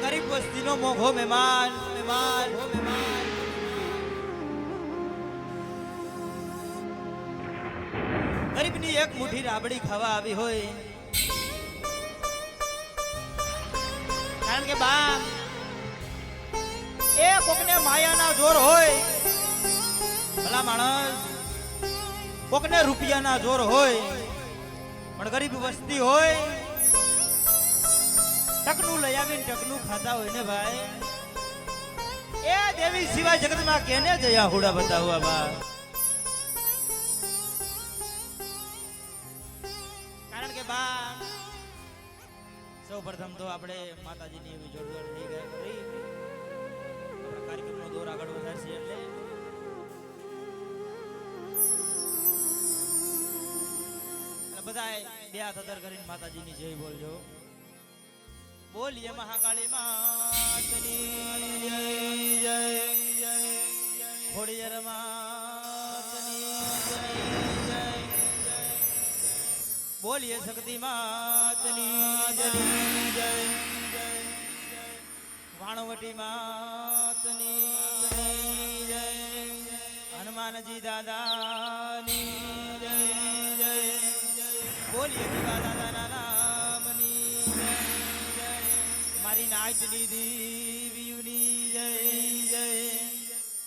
ગરીબ વસ્તીનો મોઘો મહેમાન મહેમાન ગરીબની એક મુઠ્ઠી રાબડી ખાવા આવી હોય, કારણ કે બા એ કોકને માયાના જોર હોય, ભલા માણસ કોકને રૂપિયાના જોર હોય, પણ ગરીબ વસ્તી હોય ટકનું લઈ આવીને ટકનું ખાતા હોય ને ભાઈ, એ દેવી સિવાય જગતમાં કેને જયા હુડા બતાવવા બા. કારણ કે બા સૌ પ્રથમ તો આપણે માતાજીની એવી જોડજોડ થઈ ગઈ કરી આપણા કાર્યક્રમનો દોર આગળ વધારશે એટલે બધા બે હાથ અદર કરીને માતાજીની જય બોલજો. બોલીએ મહાકાળી માતની જય, જય ખોડિયાર માતની જય, બોલીએ શક્તિ માતની જય, જય વાણવટી માતની જય, હનુમાનજી દાદાની જય, જય બોલીએ દીવા દાદાના નામની જય, જય મારી નાચની દેવીઓની જય, જય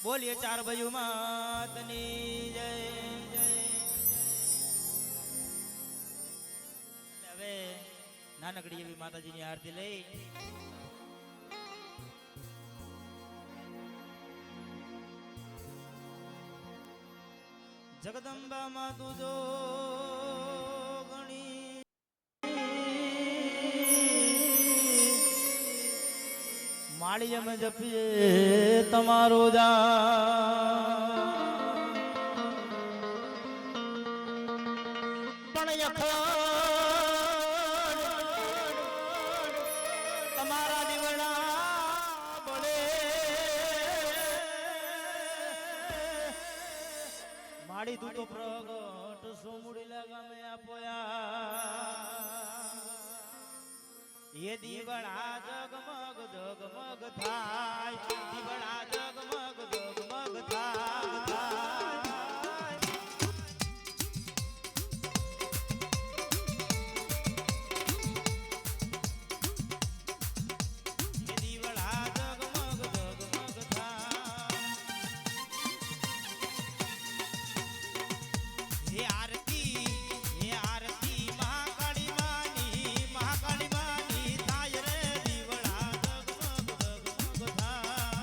બોલીએ ચાર ભયુ માતની જય, જય નાનકડી એવી માતાજીની આરતી લઈ જગદંબા માં તુજો ગણી માળી અમે જપીએ તમારો જા પણ તમારા દીવડા બોલે માડી તું તો પ્રગટ સોમુડી લગામે આપોયા એ દીવડા જગમગ જગમગ થાય દીવડા જગમગ જગમગ થાય મહાકાળી માની થાય રે દીવડા જગમગ જગમગ થાય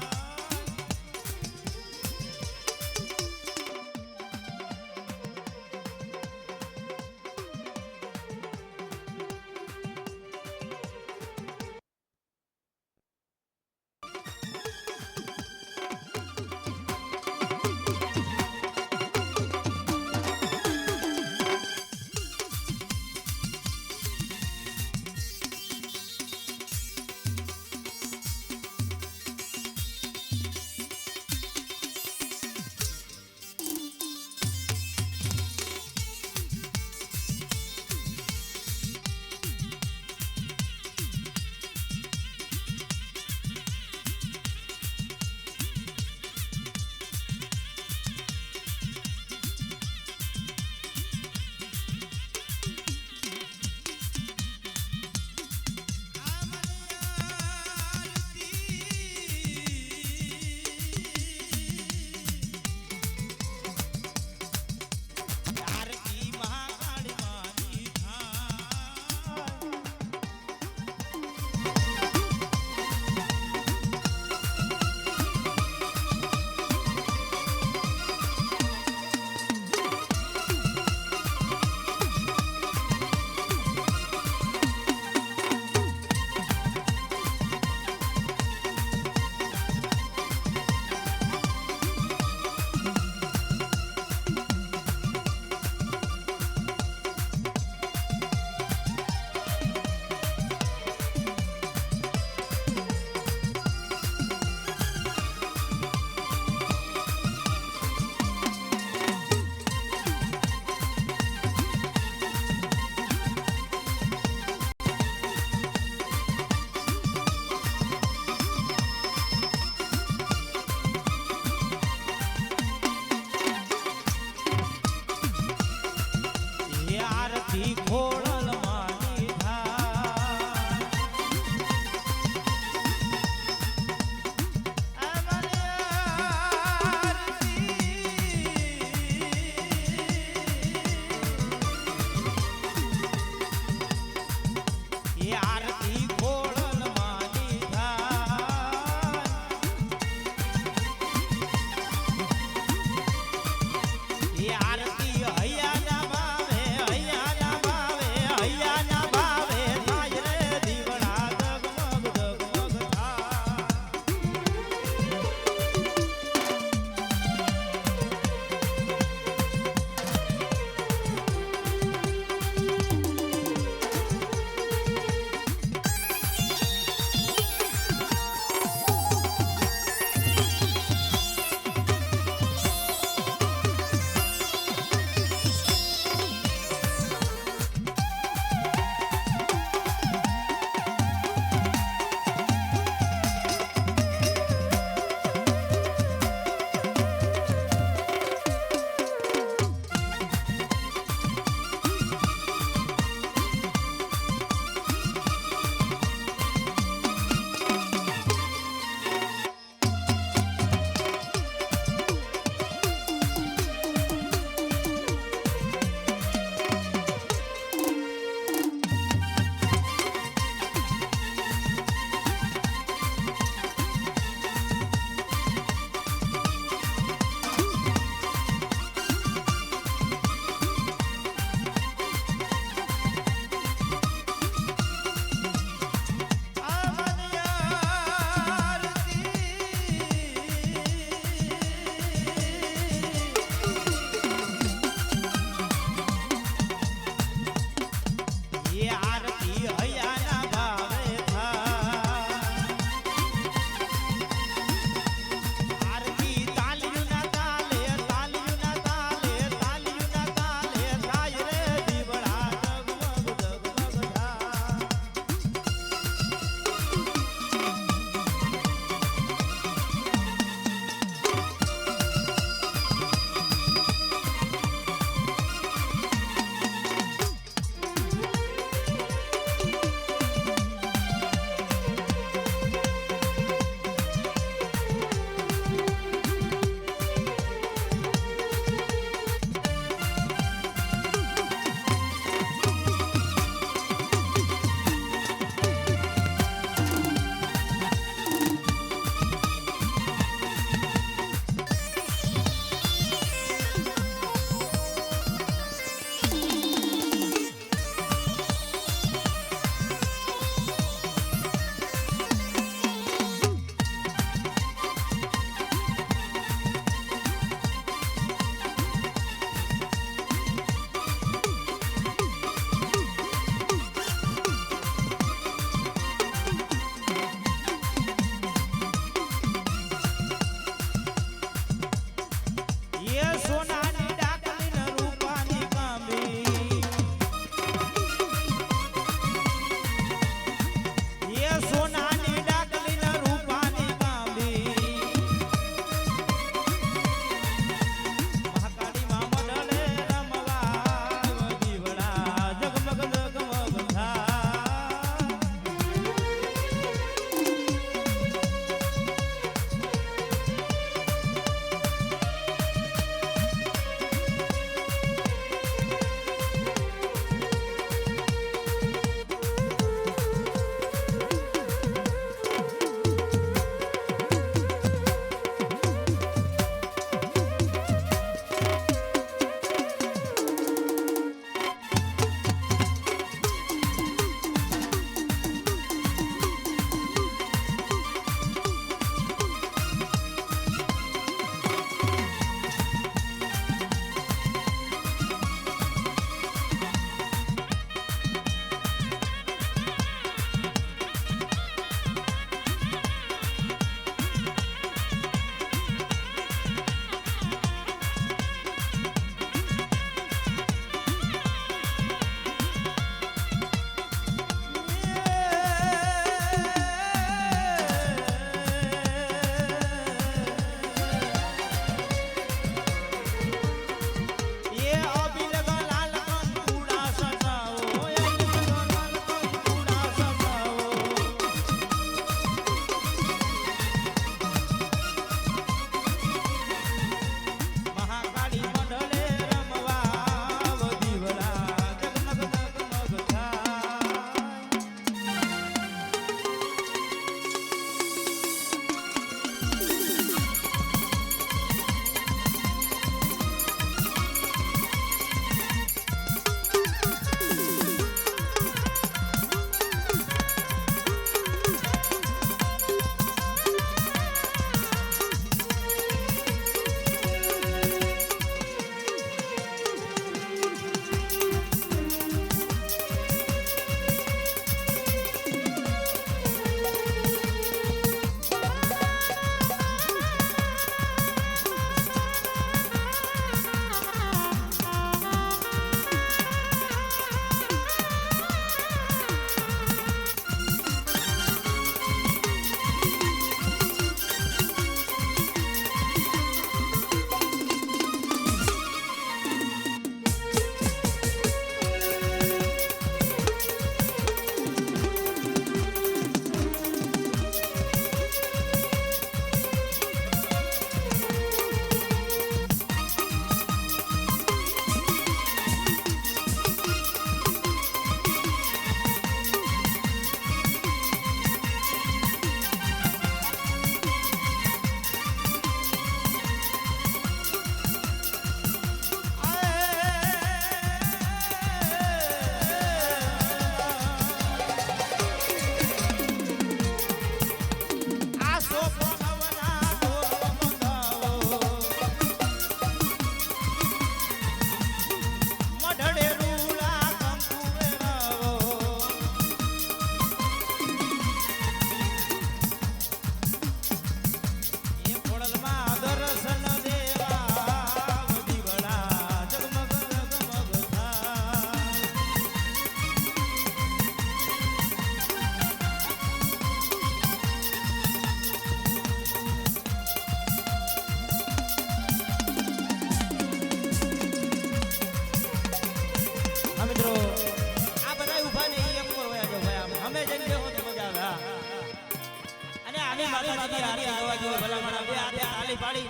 પાડી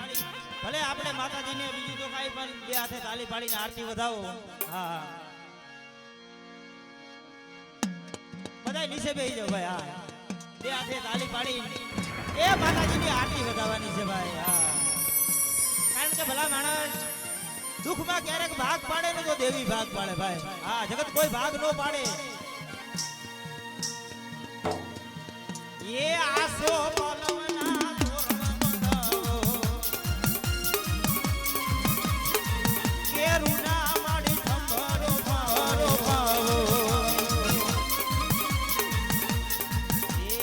ભલે આપણે માતાજીને બીજું તો કાંઈ પણ બે હાથે તાલી પાડીને આરતી વધાવો. હા બધાય નીચે બેસી જાઓ ભાઈ. હા બે હાથે તાલી પાડી એ માતાજીની આરતી વધાવવાની છે ભાઈ. હા કારણ કે ભલા માણસ દુઃખમાં ક્યારેક ભાગ પાડે ને તો દેવી ભાગ પાડે ભાઈ. હા જગત કોઈ ભાગ નો પાડે. એ આસો પલવના તોરણ બંધાવો કેરુના માડી થંભરો ભારો ભાવો એ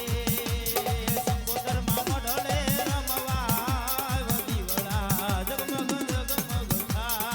સંબોધરમાં મઢળે રમવા દીવડા જગમગ જગમગ થાય.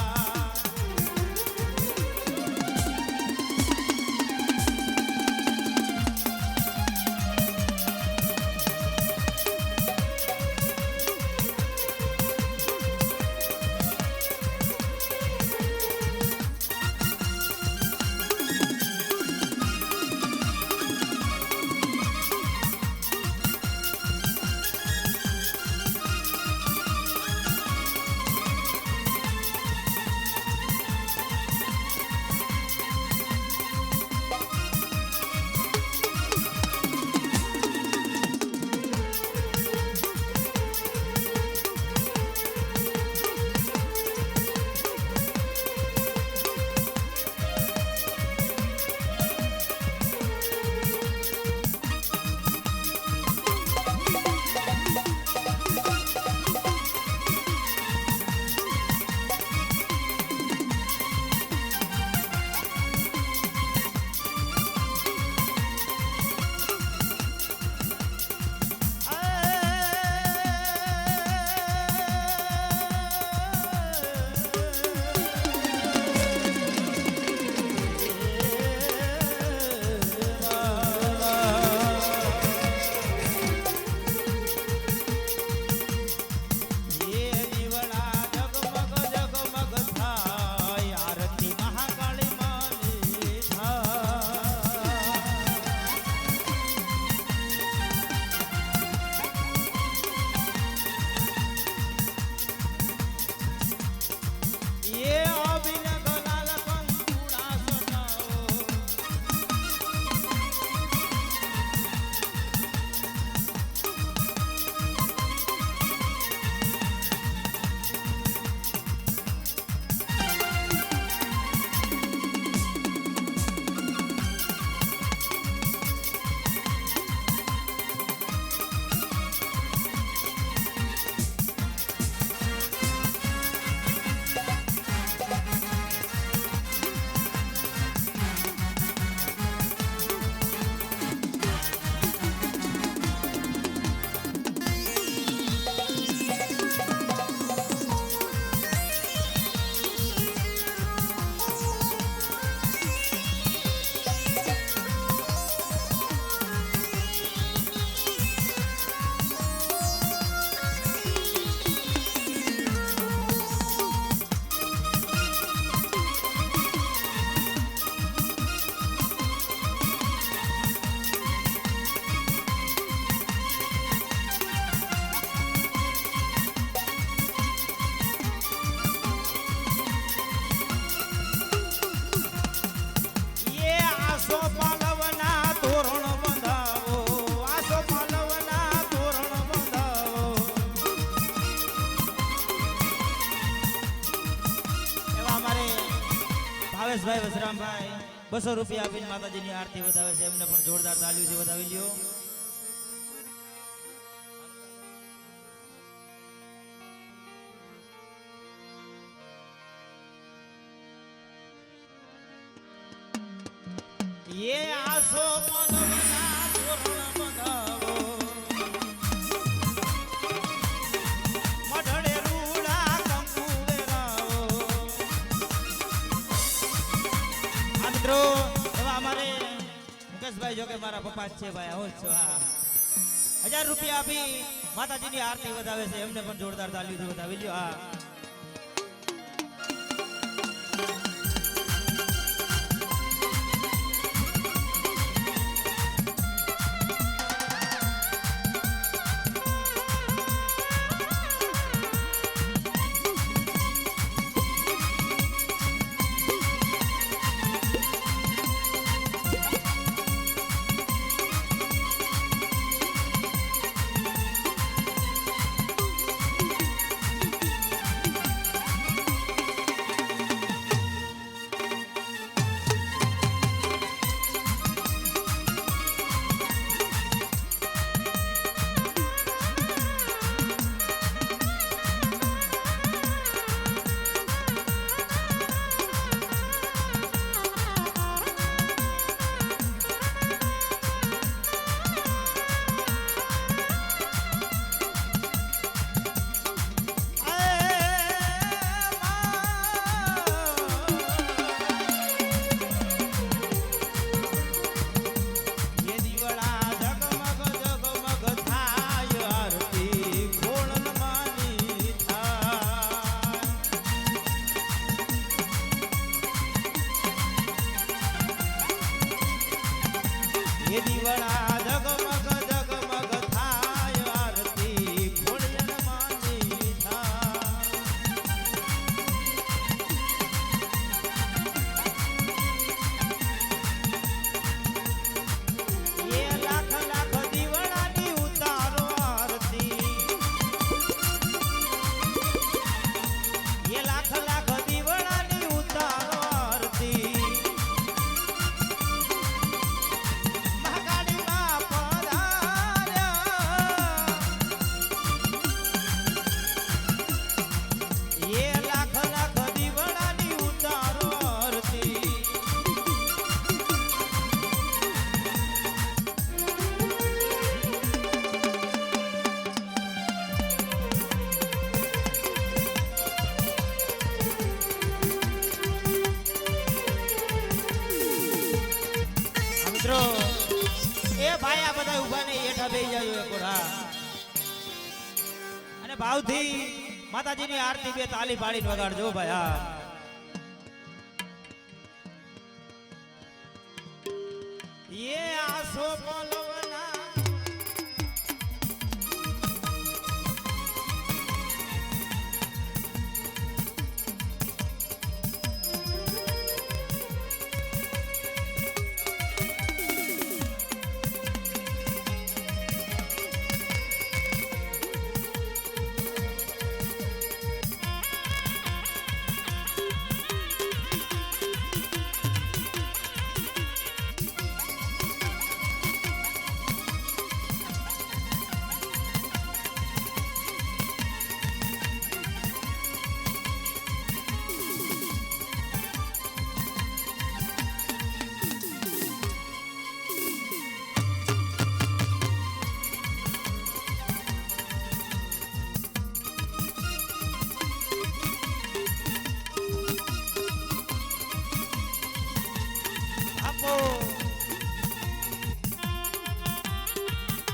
ભાવેશભાઈ વસરામભાઈ 200 રૂપિયા આપીને માતાજીની આરતી વધાવે છે. એમને પણ જોરદાર તાળીઓથી વધાવી લ્યો. ये आसो पलवना तोरण બંધાવો મઢડે રૂડા કંકુ વેરાવો. આ મિત્રો એવા અમારે મુકેશભાઈ જો કે મારા પપ્પા જ છે ભાઈ. હું જ છું. હા 1000 રૂપિયા આપી માતાજીની આરતી વધાવે છે. એમને પણ જોરદાર તાળીઓથી વધાવી લ્યો. હા એ દીવડા જગમગ જગમગ થાય આરતી ખોડિયાર માની થાય એ લાખ લાખ દીવડાની ઉતારો આરતી એ લાખ લાખ દીવડાની ઉતારો આરતી મહાકાળીમાં પધાર્યા એ લાખ લાખ દીવડાની ઉતારો આરતી મિત્રો એ ભાઈ આ બધા ઉભા ને હેઠા બેસી જાજો એક વાર હા અને ભાવથી માતાજીની આરતી બે તાલી પાડીને વગાડજો ભાઈ હા એ આસો પલવના આપો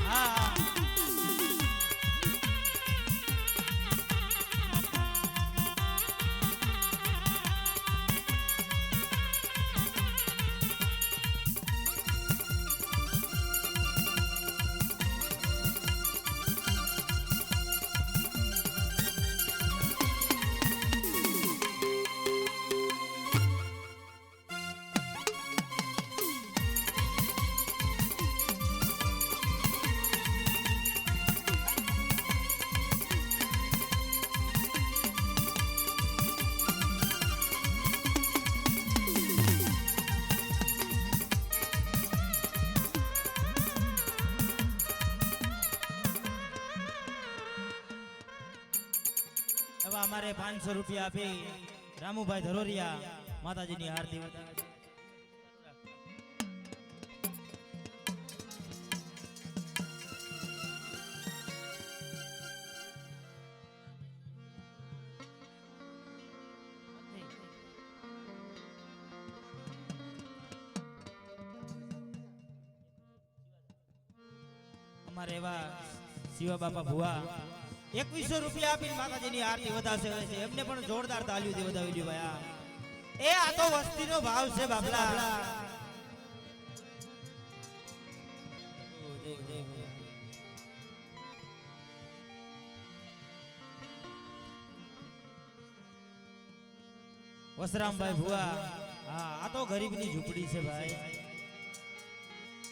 હા એવા અમારે 500 રૂપિયા આપી રામુભાઈ ધરોરિયા માતાજીની આરતી વધારે છે અમારે એવા શિવા બાપા ભુવા 2100 રૂપિયા આપીને માતાજીની આરતી વધારશે છે એમને પણ જોરદાર તાલીઓથી વધાવી દો ભાઈ એ આ તો વસ્તીનો ભાવ છે બાપલા વસરામભાઈ ભુવા હા આ તો ગરીબની ઝૂંપડી છે ભાઈ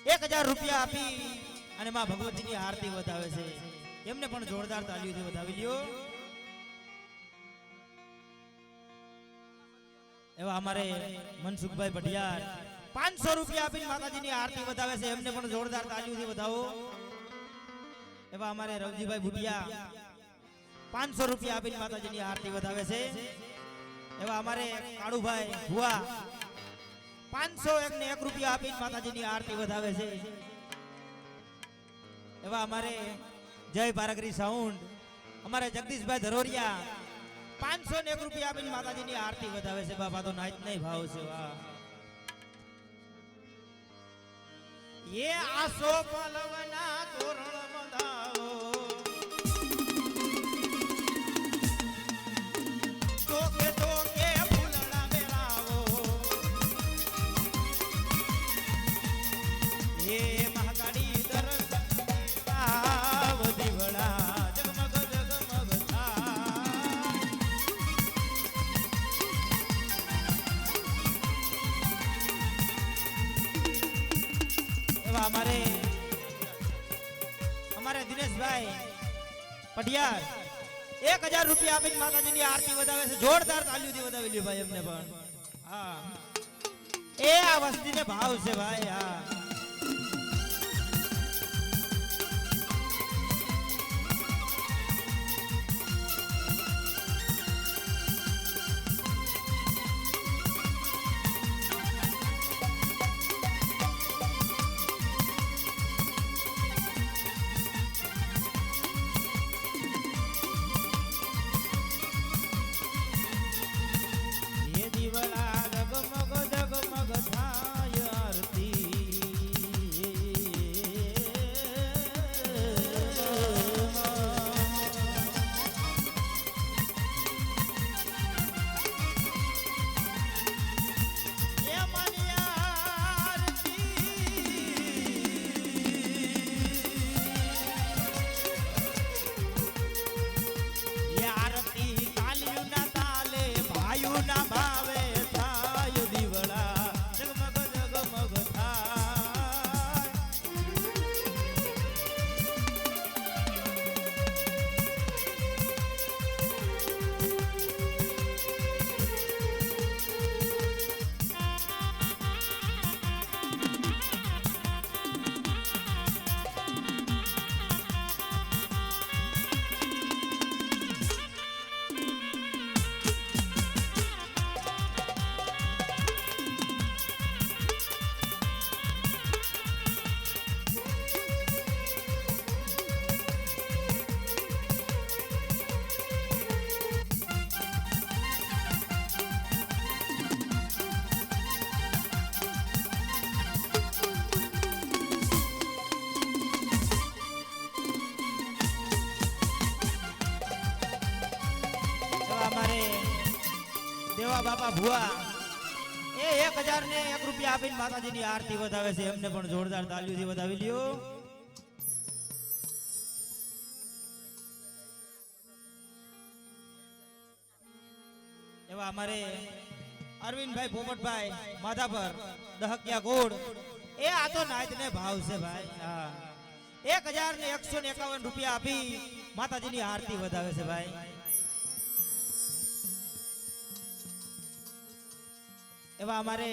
1000 રૂપિયા આપી અને માં ભગવતીની આરતી વધાવે છે એમને પણ જોરદાર તાલીઓથી વધાવી લ્યો એવા અમારે મનસુખભાઈ ભટિયાર 500 રૂપિયા આપીને માતાજીની આરતી વધાવે છે એમને પણ જોરદાર તાલીઓથી વધાવો એવા અમારે રવજીભાઈ ભુટિયા 500 રૂપિયા આપીને માતાજીની આરતી વધાવે છે એવા અમારે કાળુભાઈ ભુવા 501 રૂપિયા આપીને માતાજીની આરતી વધાવે છે એવા અમારે જય પારગરી સાઉન્ડ અમારે જગદીશભાઈ ધરોરિયા 501 રૂપિયા આપીને માતાજીની આરતી વધાવે છે બાપા તો નાચ નહીં ભાવ છે વાહ એ આસો પલવના તોરણ બંધાવો તોકે તોકે ફૂલડા મેલાવો એ એવા અમારે દિનેશભાઈ પઢિયાર 1000 રૂપિયા આપીને માતાજીની આરતી વધાવે છે. જોરદાર તાલીઓથી વધાવી લ્યો ભાઈ એમને પણ. હા એ આ વસ્તીને ભાવ છે ભાઈ. હા દેવા બાપા ભુવા એ 1001 રૂપિયા આપીને માતાજીની આરતી વધાવે છે. એમને પણ જોરદાર તાલીઓથી વધાવી લ્યો. એવા અમારે અરવિંદભાઈ પોપટભાઈ માધાપર દહકિયા ગોળ એ આ તો નાયતને ભાવ છે ભાઈ. હા 1151 રૂપિયા આપી માતાજીની આરતી વધાવે છે ભાઈ. એવા અમારે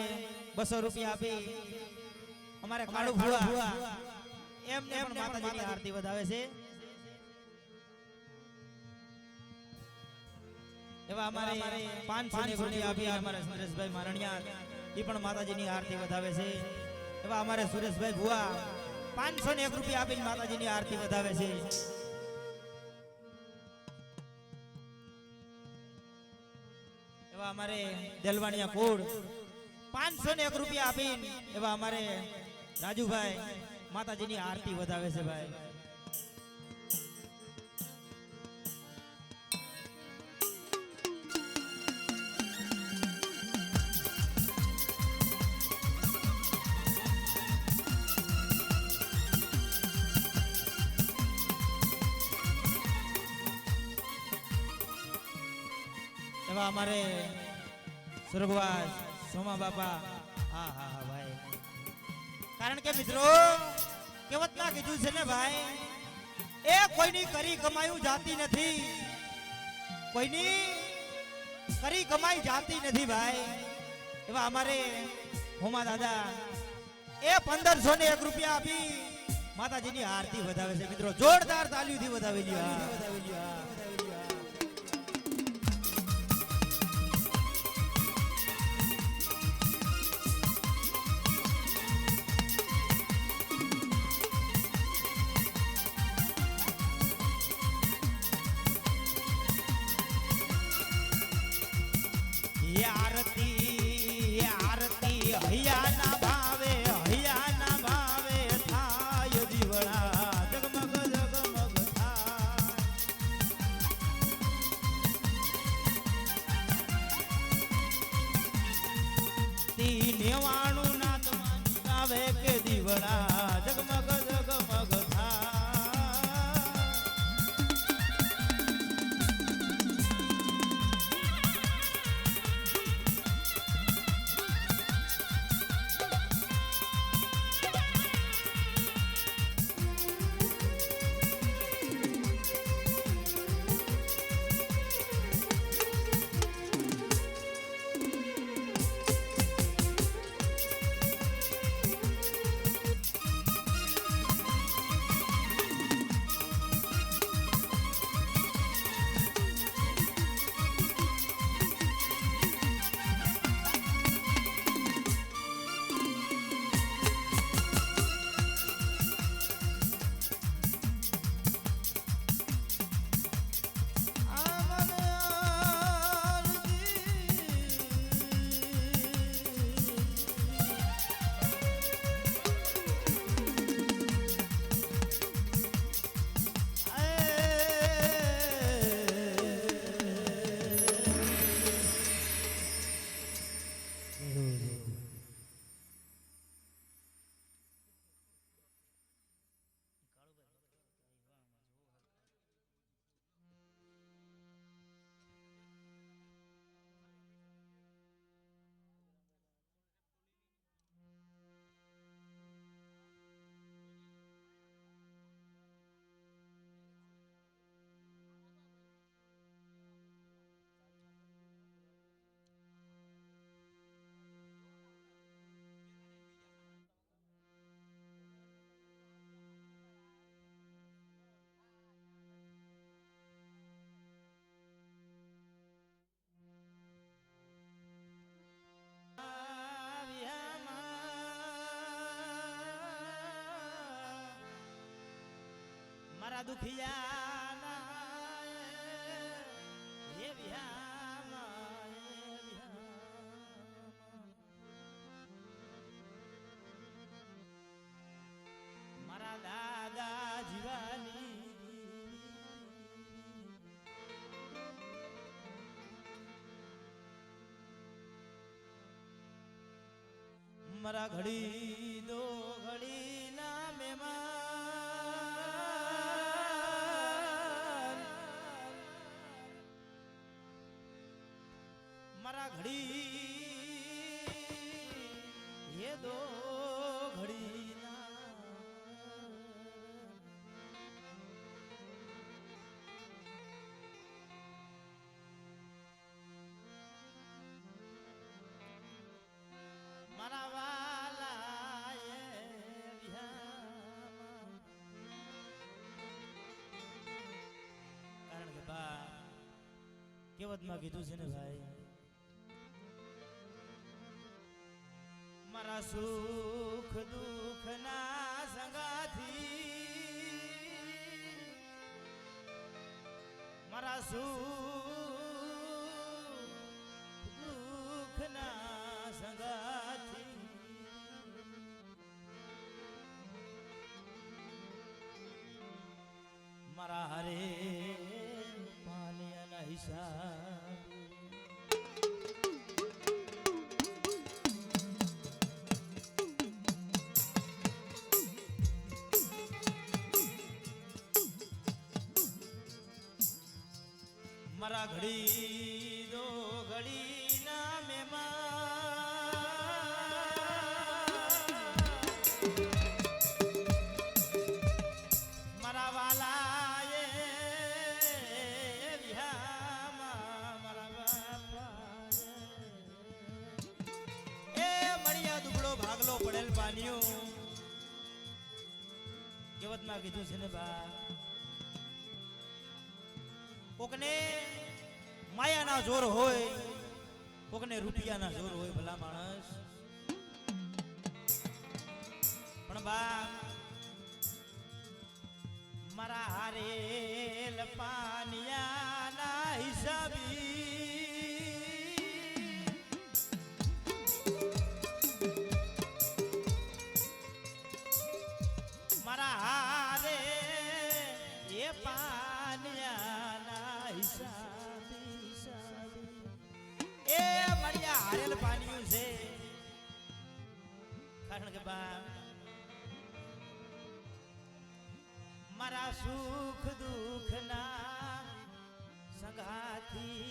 200 રૂપિયા આપી અમારે કાળુ ભુવા એમને પણ માતાજીની આરતી વધાવે છે. એવા અમારે 500 રૂપિયા આપી અમારે સુરેશભાઈ મારણિયા એ પણ માતાજીની આરતી વધાવે છે. એવા અમારે સુરેશભાઈ ભુવા 501 રૂપિયા આપીને માતાજીની આરતી વધાવે છે. એવા અમારે દેલવાણિયા કોડ 501 રૂપિયા આપીને એવા અમારે રાજુભાઈ માતાજીની આરતી વધાવે છે ભાઈ. એવા અમારે સ્વર્ગવાસ સોમા બાપા. હા હા હા ભાઈ. કારણ કે મિત્રો કહેવતમાં કીધું છે ને ભાઈ એ કોઈની કરી કમાયું જાતી નથી. કોઈની કરી કમાઈ જાતી નથી ભાઈ. એવા અમારે હોમા દાદા એ 1501 રૂપિયા આપી માતાજીની આરતી વધાવે છે. મિત્રો જોરદાર તાલીઓથી વધાવી લ્યો. નેવાણું ના તમારી આવે કે દીવડા જગમગ જગમગ મારા દુખિયાના હે વિહામાં હે વિહામાં મારા દાદા જીવાની મારા ઘડી દો ઘડી ના મહેમાન મારા ઘડી એ દો ઘડી ના મારા વાલા એ વિહામાં કારણ કે બા કેવતમાં કીધું છે ને ભાઈ મારા સુખ દુઃખ ના સંગાથી મારા સુખ દુઃખ ના સંગાથી મારા હરે પાલિયાના હિસાબ મારા ઘડી દો ઘડી ના મહેમાન મારા વાલા એ વિહામાં મારા બાપા એ મળ્યા દુબળો ભાગલો પડેલ પાણીઓ કેવતમાં કીધું છે ને બા કોકને માયાના જોર હોય કોકને રૂપિયાના જોર હોય ભલા માણસ પણ બા મારા હારેલ પાનિયાના હિસાબી મારા હારે એ પાનિયાના હિસાબી એ મળ્યા હારેલ પાનિયું છે કારણ કે બા મારા સુખ દુઃખ ના સંગાથી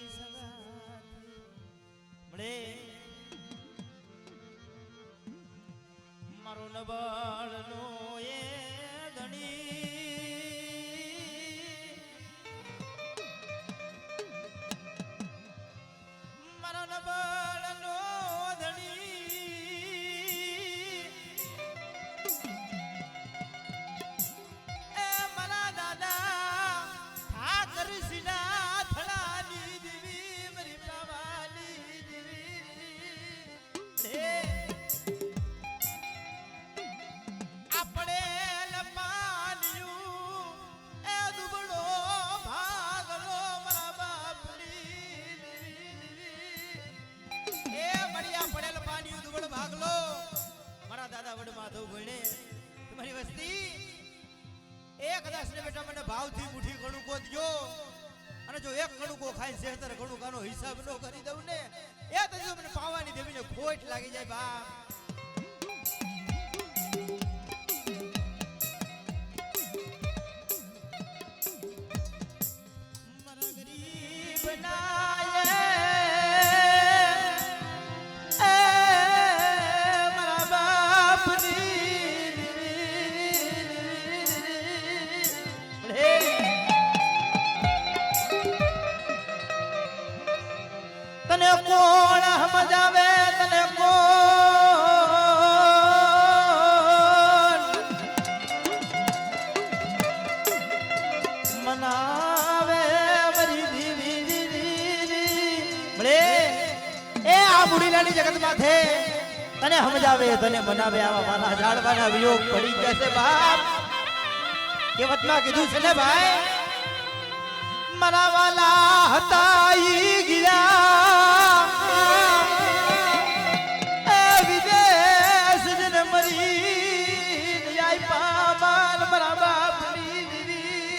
મળે મારો નબળ નો એ ધણી મારો નબળ નો તમારી વસ્તી એક કદાચ ને બેટા મને ભાવથી મુઠ્ઠી કણુકો દયો અને જો એક કણુકો ખાઈ 76 કણુકાનો હિસાબ નો કરી દઉં ને એ તો જો મને પાવાની દેવીને ખોટ લાગી જાય બા મારા ગરીબ નાયે તને કોણ સમજાવે તને કોણ મનાવે મરી દીવી એ આ બુડીલાની જગત માથે તને સમજાવે તને મનાવે આવા મારા ઝાડવાના વિયોગ પડી જશે બાપ કહેવતમાં કીધું છે ને ભાઈ, મારા વાલા હતા ઈ ગયા એ વિદેશ જને મરી આઈ પામાન મારા બાપની દીવી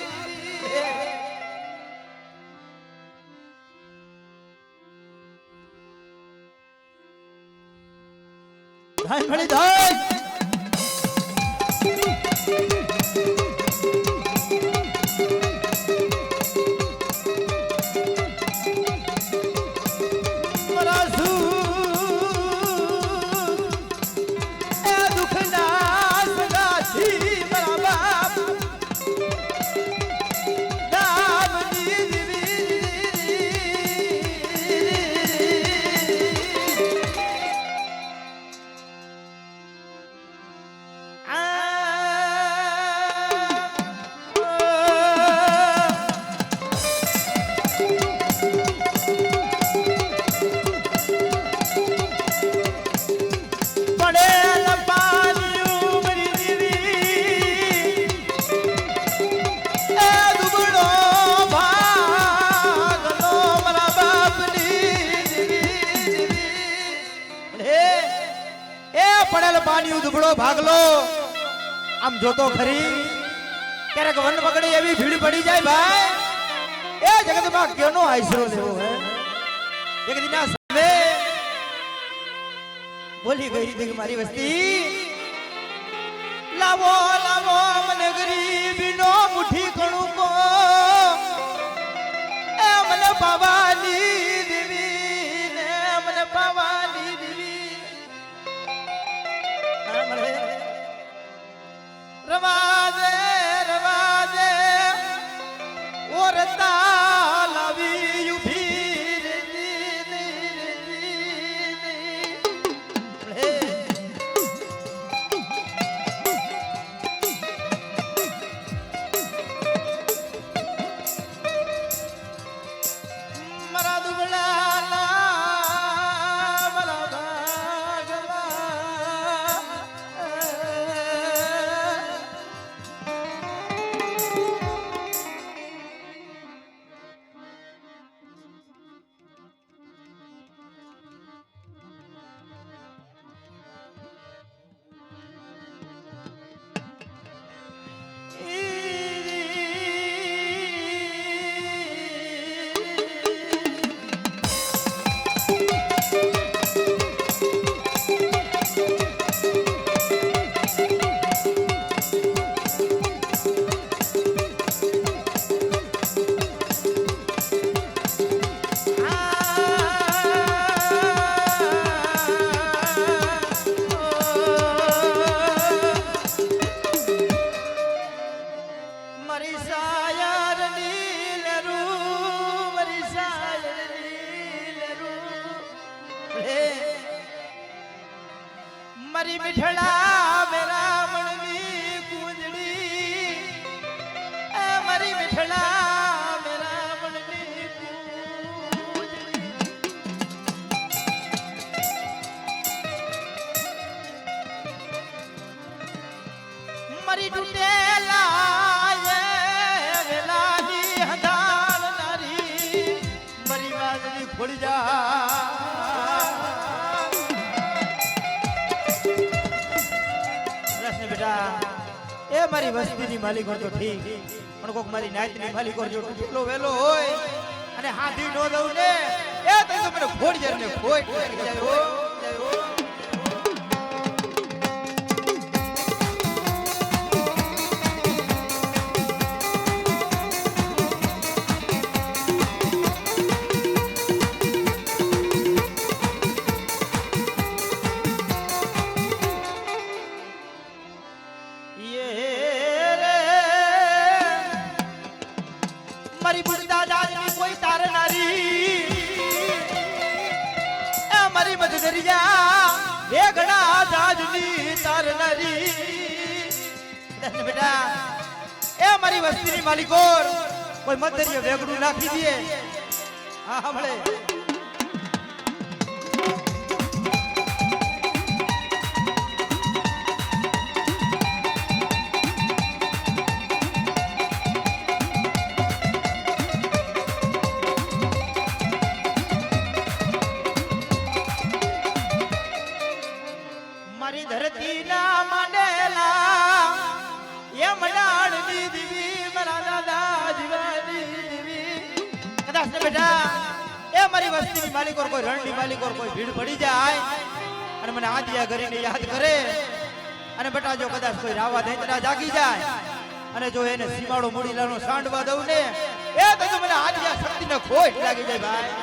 ધાઈ મળી ધાઈ ભાગલો આમ જોતો ખરી ક્યારેક વન પકડી એવી ભીડ પડી જાય ભાઈ એ જગતમાં કેનો આશરો લેવો હે એક દિના સામે બોલી ગઈ હતી મારી વસ્તી લાવો લાવો મને ગરીબીનો મુઠ્ઠી કણુકો એ મને પાવાની દેવી ને મને પાવાની દેવી રવાદે ઓરતા લાવી ઉભી મારા દુબળા મારી મીઠડા મેરા મણની કુંજડી એ મારી મીઠડા મેરા મણની કુંજડી મારી તૂટેલા વેલાની હંધાળ નારી મારી બાજરી ખોડી જા એ મારી વસ્તીની માલિક તો ઠીક પણ કોક મારી નાયતની માલિક જો કેટલો વેલો હોય અને હાથી નો દઉં ને એ તો મને ખોડ જાય ને ખોઈ જાય હો મારી બુડદા દાદની કોઈ તારનારી એ મારી મધદરિયા એ ઘણા દાદની તારનારી બેટા એ મારી વસ્તીની માલિકો કોઈ મધદરિયા વેગડું નાખી દે હા સાંભળે બેટા એ મારી વસ્તીની માલિકો કોઈ રણની માલિકો કોઈ ભીડ પડી જાય અને મને આદિયા કરીને યાદ કરે અને બેટા જો કદાચ કોઈ રાવા દૈતરા જાગી જાય અને જો એને સીમાડો મૂડીલાનો સાંડવા દઉં ને એ તો મને આદિયા શક્તિને ખોટ લાગી જાય ભાઈ.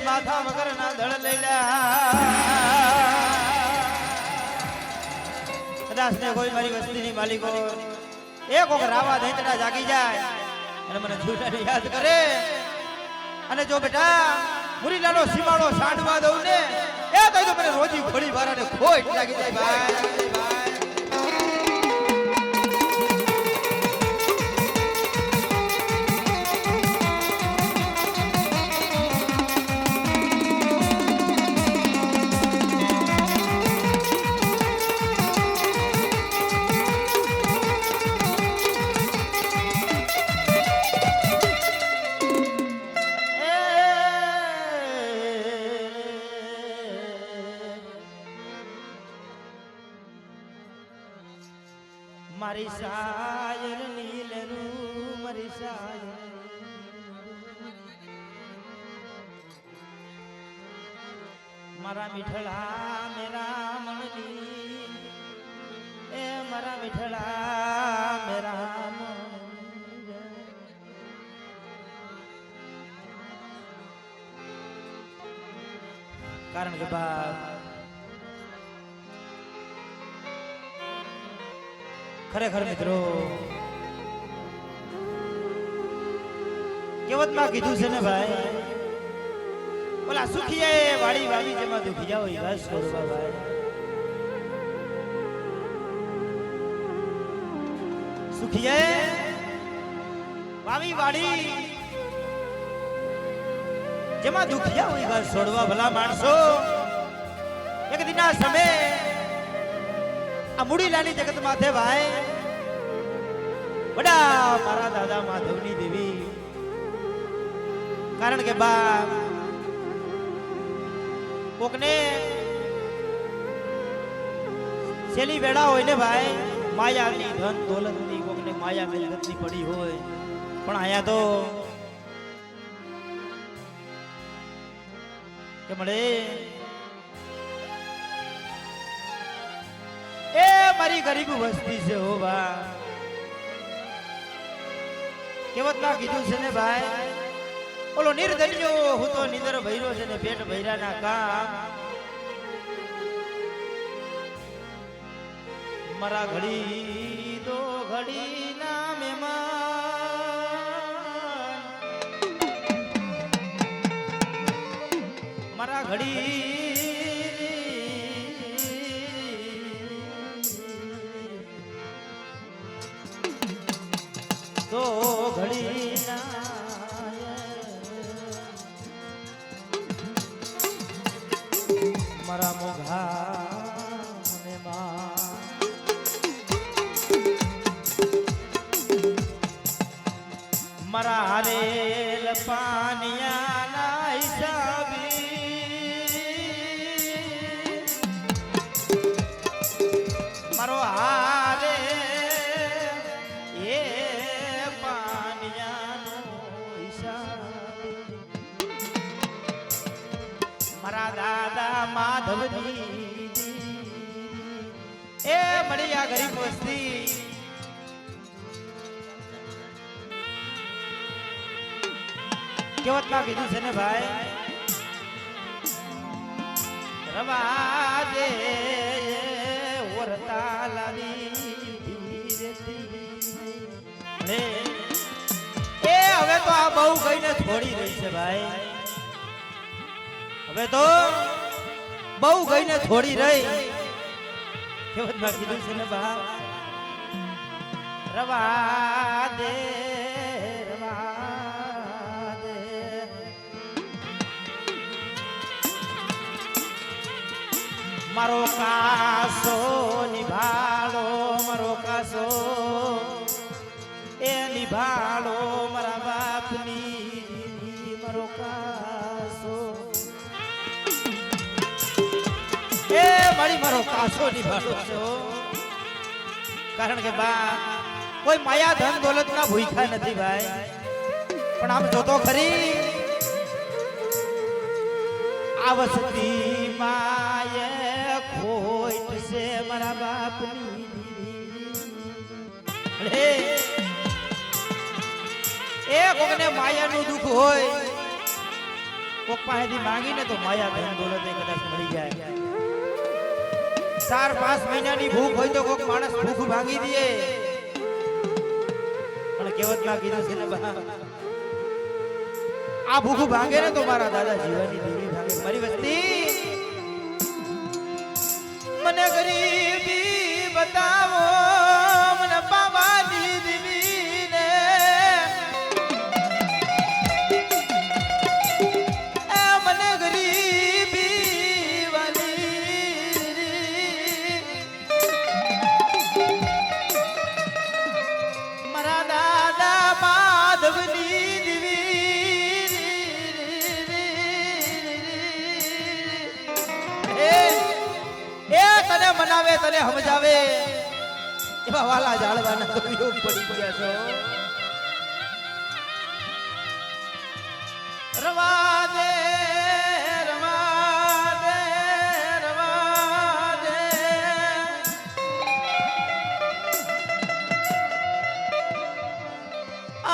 માથા વગર ના ધડ લઈલા કદાચ ને કોઈ મારી વસ્તીની માલિકો એક વખત રાવા દૈતરા જાગી જાય અને મને છૂટાની યાદ કરે અને જો બેટા મુરીલાનો સીમાડો સાંડવા દઉં ને એ તો મને રોજી ઘોડી વાળાને ખોટ લાગી જાય ભાઈ. મારી સાયર નીલરૂ મારી સાયર મારા મીઠડા મેરા મણની એ મારા મીઠડા મેરા કારણ કે બાપ ખરેખર મિત્રો કેવતમાં કીધું છે ને ભાઈ ઓલા સુખિયાએ વાડી વાવી જેમાં દુખી જાવ એ બસ કરવા ભાઈ. સુખિયાએ વાવી વાડી જેમાં દુખિયા હોય બસ છોડવા ભલા માણસો એક દિના સમય આ મુડીલાની જગત માથે ભાઈ બડા મારા દાદા માધવની દેવી કારણ કે બા કોકને છેલ્લી વેળા હોય ને ભાઈ માયાની ધન દોલતની કોકને માયા મિલકતની પડી હોય પણ આયા તો કે મળે એ મારી ગરીબ વસ્તી છે હો બા કેવત ના કીધું છે ને ભાઈ ઓલો નિર્ધન્યો હું તો નિદર ભૈરો છે ને પેટ ભૈરા ના કામ મારા ઘડી તો ઘડી ના મહેમાન મારા ઘડી તો ઘડી મારા મોઘા મારા હારેલ પાનિયા ના હિસાબી મારો હારે એ પાનિયાનો હિસાબ મારા દાદા માધવજી એ મળી આ ગરીબ વસ્તી કેવત માં કીધું છે ને ભાઈ રવા દે ઓરતા લાવી એ હવે તો આ બહુ કઈને છોડી રહી છે ભાઈ હવે તો બહુ કઈને છોડી રહી કેવત માં કીધું છે ને ભાઈ રવા દે રવા મારો કાસો નિભાળો મારો કાસો એ નિભાળો મારા બાપની મારો કાસો એ મારો કાસો નિભાળો છો કારણ કે બા કોઈ માયા ધન દોલત ના ભૂખ્યા નથી ભાઈ પણ આમ જોતો ખરી આ વસતી માયે ખોટ છે મારા બાપની રે એ કોકને માયાનું દુઃખ હોય કોક પાસેથી માંગીને તો માયા ધન દોલત કદાચ મળી જાય 4-5 મહિનાની ભૂખ હોય તો કોક માણસ ભૂખ ભાંગી દે પણ કહેવતમાં કીધું છે ને બા આ ભૂખ ભાંગે ને તો મારા દાદા જીવાની દેવી ભાંગે મારી વસ્તી મને ગરીબી બતાવો મને બાબાની દેવી ને મને ગરીબી વાલી મારા દાદા માધવની તને મનાવે તને સમજાવે એવા વાલા જાળવાના તો વિયોગ પડી ગયા છો રવા દે રવા દે રવા દે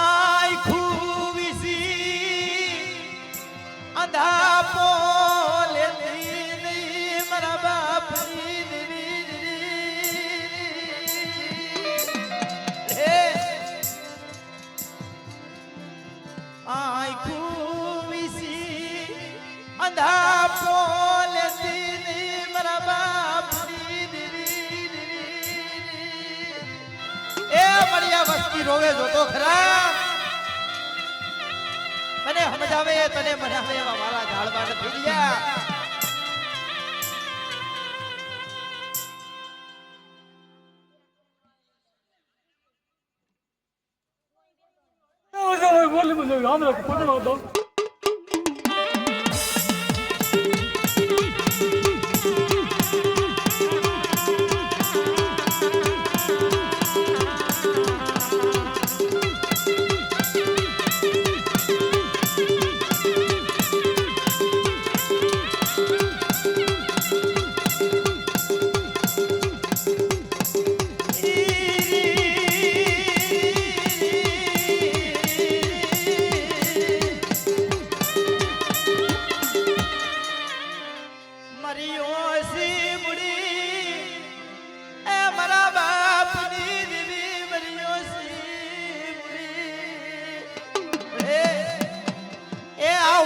આઈ ખૂબીસી અંધા પોલે ની મારા બાપની અંધા પોલે દીની મારા બાપની એ મળ્યા વસ્તી રોવે જોતો ખરા તને સમજાવે તને મનાવે એવા મારા ઝાડવા નથી રહ્યા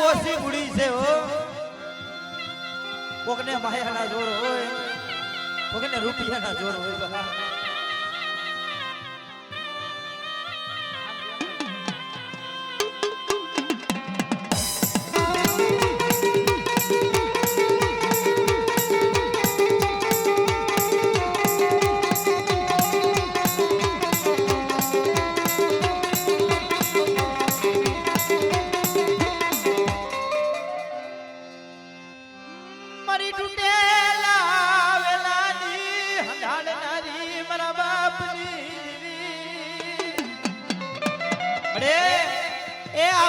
ઓછી બુડી છે હો કોકને માયાના જોર હોય કોકને રૂપિયાના જોર હોય બા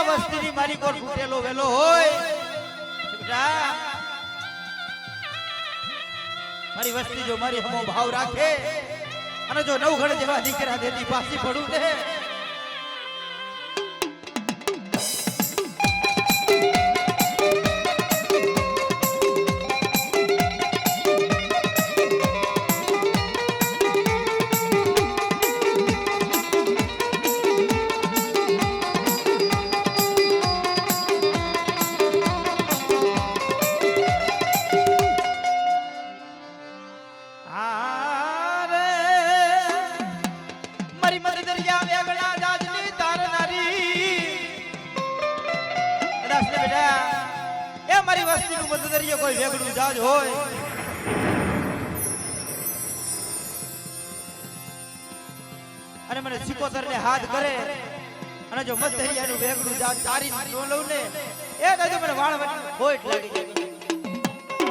વસ્તીની મારી કોર ફૂટેલો વેલો હોય મારી વસ્તી જો મારી હમો ભાવ રાખે અને જો નવઘણ જેવા દીકરા દેતી પાછી પડું ને મારી વસ્તીનું મદદરીએ કોઈ વેગડું જાજ હોય મને સિકોતર ને હાથ કરે અને જો મધરિયાનું વેગડું જા તારી નો લઉં ને એ તો મને વાળવાની ખોટ લાગી જાય.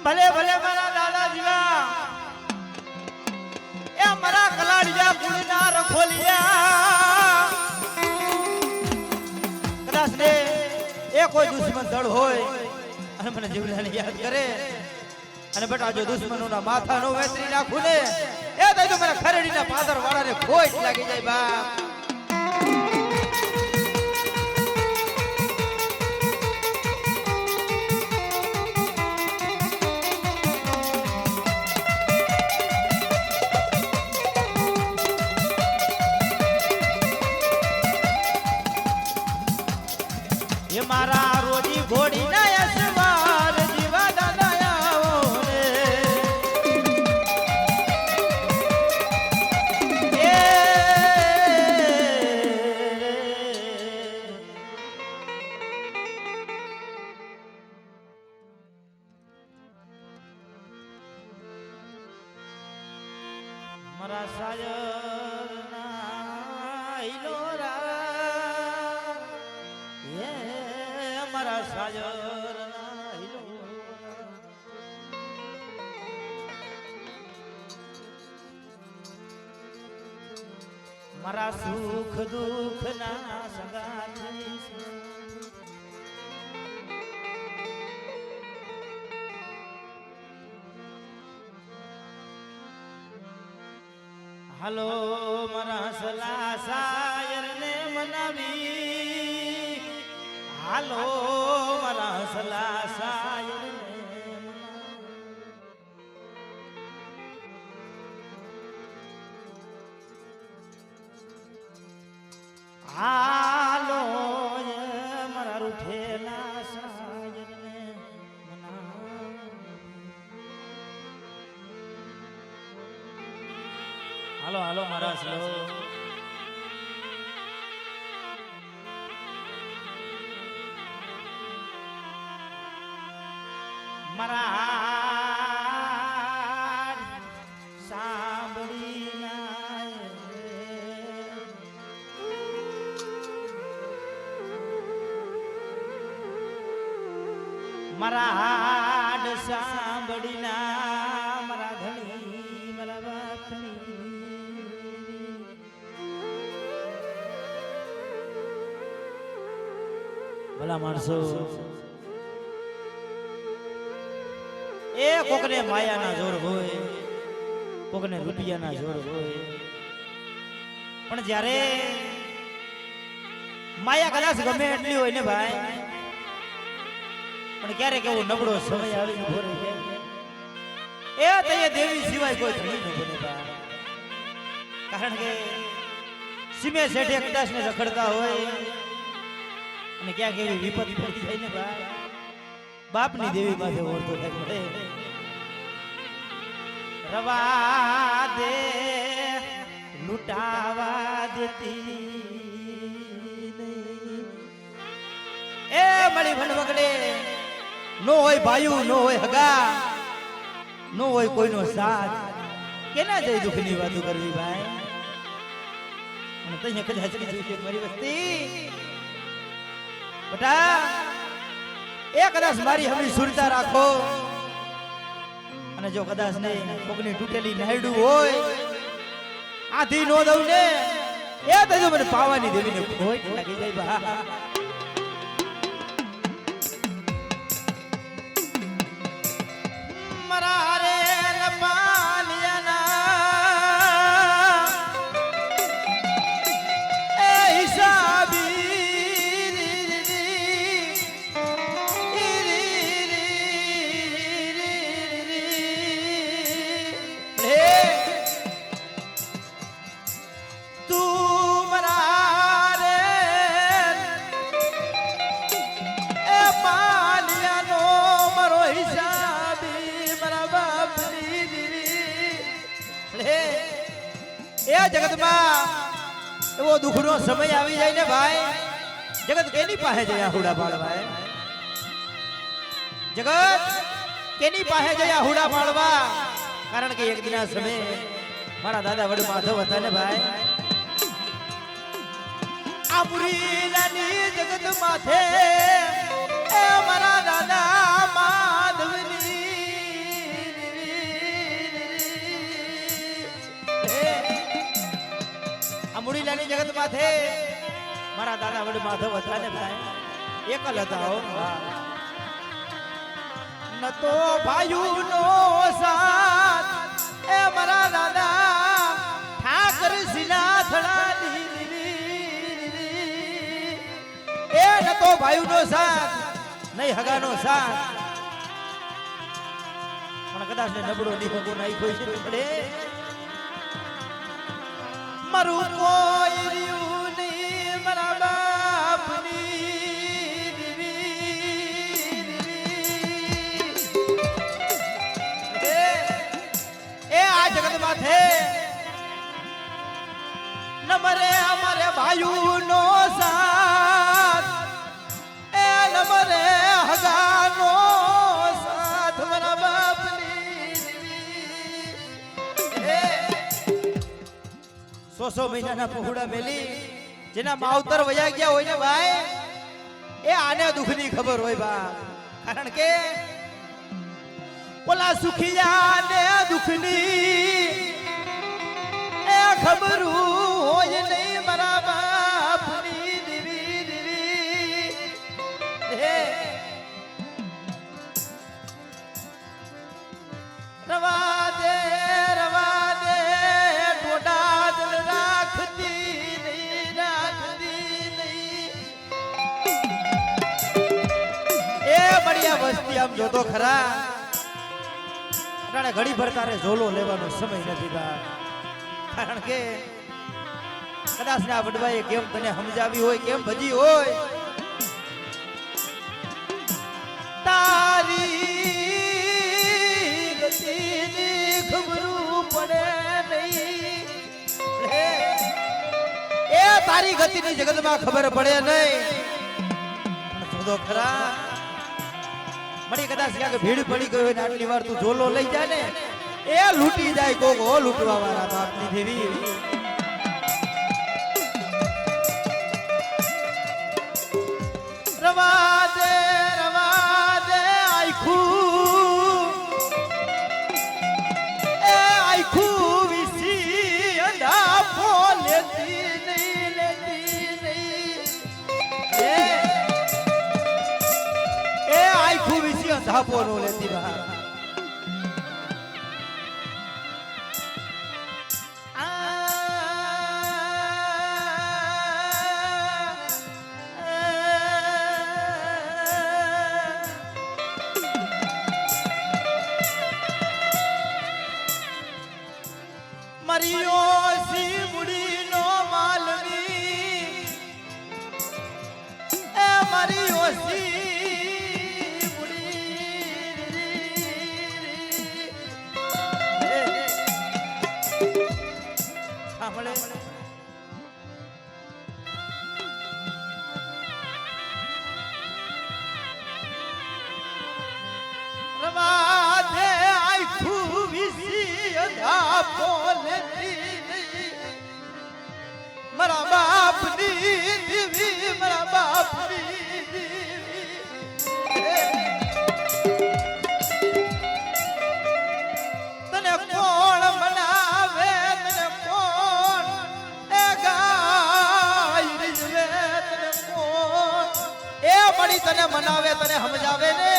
ભલે ભલે મારા દાદા જીવા એ મારા કલાડિયા ગુણના રખોલિયા કદાચ ને એ કોઈ દુશ્મન દળ હોય અને મને જીવલાને યાદ કરે અને બેટા જો દુશ્મનોના માથાનો વેતરી નાખું ને એ તો મારા ખરેડીના પાદર વાળાને ખોટ લાગી જાય બાપ. મારા રોજી ઘોડી ના અસવાર જીવા દાદા આવો રે મારા સાયર ના ઈલોરા મારા સાયર ના હિલોરા મારા સુખ દુઃખ ના સંગાથી હાલો મારા સલા સાયર ને મનાવી હાલો મારા સલા સાયર હાલો મારા રૂઠેલા સાયર ને હાલો હાલો મારા સલો મારા સાંભળી મારા હાડ સાંભળી ના મારા ધણી મારા બાપની ભલા માણસો એ કોકને માયાના જોર હોય કોકને રૂપિયાના જોર હોય પણ જ્યારે માયા કદાચ ગમે એટલી હોય ને ભાઈ પણ ક્યારેક એવો નબળો સમય આવી ઉભો રહી જાય એ તૈયે દેવી સિવાય કોઈ ધણી ન બને ભાઈ. કારણ કે સીમે શેઠે કદાચ ને રખડતા હોય અને ક્યાંક એવી વિપત પડી જાય ને ભાઈ બાપની દેવી પાસે ઓળતો થાય રવા દે લૂટાવા દેતી એ મળી ભણ વગડે નો હોય ભાઈઓ નો હોય હગા નો હોય કોઈનો સાથ કેના જઈ દુઃખની વાતો કરવી ભાઈ. અને તને કદાચ જોઈશે મારી વસ્તી બેટા એ કદાચ મારી હમી સુરતા રાખો અને જો કદાચ નહીં કોકની તૂટેલી નહેડું હોય આથી નો દઉં ને એ તો મને પાવાની દેવીને ખોટ લાગી જાય બા. મરા રે લપાલિયાના એ હિસાબી તું જગતમાં એવો દુઃખનો સમય આવી જાય ને ભાઈ, જગત કેની પાસે જયા હુડા પાડવા? જગત કેની પાસે જયા હુડા પાડવા? કારણ કે એક દિના સમય મારા દાદા વડ માધવ હતા ને ભાઈ, આ પુરીલાની જગત માથે એ મારા દાદા માધવની આ મુડીલાની જગત માથે મારા દાદા વડ માધવ હતા ને ભાઈ, એકલ હતા હો. ન તો ભાઈઓનો સાથ એ મારા દાદા ઠાકર સિના થડાની એ ન તો ભાઈઓનો સાથ નહીં હગાનો સાથ, પણ કદાચ નબળો નિભગો નાખ્યો છે પડે મારું કોઈ રહ્યું નહીં મારા બાપની એ આ જગત માથે ન મરે અમારે ભાઈઓનો સાથ એ ન મરે હગાનો સાથ મારા બાપની સો મહિનાના પહોળા મેલી જેના માવતર વયા ગયા હોય ને ભાઈ, એ આને દુઃખની ખબર હોય બા. કારણ કે ઓલા સુખિયા ને દુઃખની એ ખબર હોય નહીં મારા બાપની દીવી દીવી રવા દે રવા દે ટોટા દલ રાખતી નહીં રાખતી નહીં એ બઢિયા વસ્તી આમ જોતો ખરા ઘડી ભર તારે ઝોલો લેવાનો સમય નથી બા. કારણ કે કદાચ ને આ વડવાએ કેમ તને સમજાવી હોય કેમ ભજી હોય તારી ગતિની ખબરું પડે નહીં એ તારી ગતિની જગતમાં ખબર પડે નહીં. જોતો ખરા મળી કદાચ ક્યાંક ભીડ પડી ગઈ હોય ને આટલી વાર તું ઝોલો લઈ જાય ને એ લૂંટી જાય કોક હો લૂંટવા વાળા બાપની દેવી. રવા દે આખું એ આખું વિસી અંધા લેતી નહીં લેતી નહીં એ આખું વિસી અંધા નો લેતી બહાર. મરિયો સી મુડીનો માલવી એ મરિયો સી મુડી સાંભળે રવા દે આખું વિસી અંધા મારા બાપની દેવી મારા બાપની દેવી તને કોણ મનાવે તને કોણ એ ગાય રીઝવે તને કોણ એ મળી તને મનાવે તને સમજાવે ને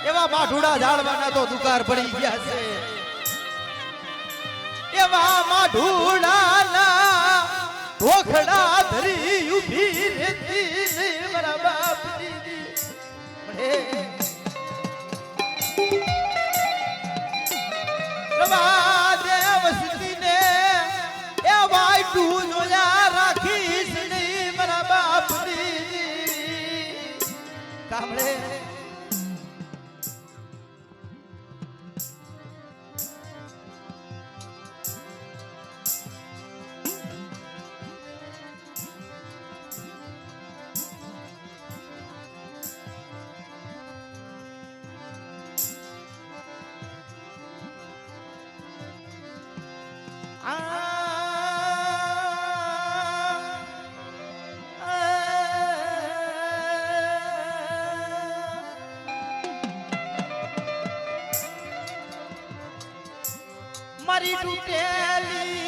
એવા માઠુડા ઝાડવાના તો દુકાર પડી ગયા છે. એવા માઠુડાના ઢોખડા ધરી ઉભી રહેતી નહીં મારા બાપની રવા દે વસતીને એ વાયટું જોયા રાખીશ નહીં મારા બાપની કામળે મારી તૂટેલી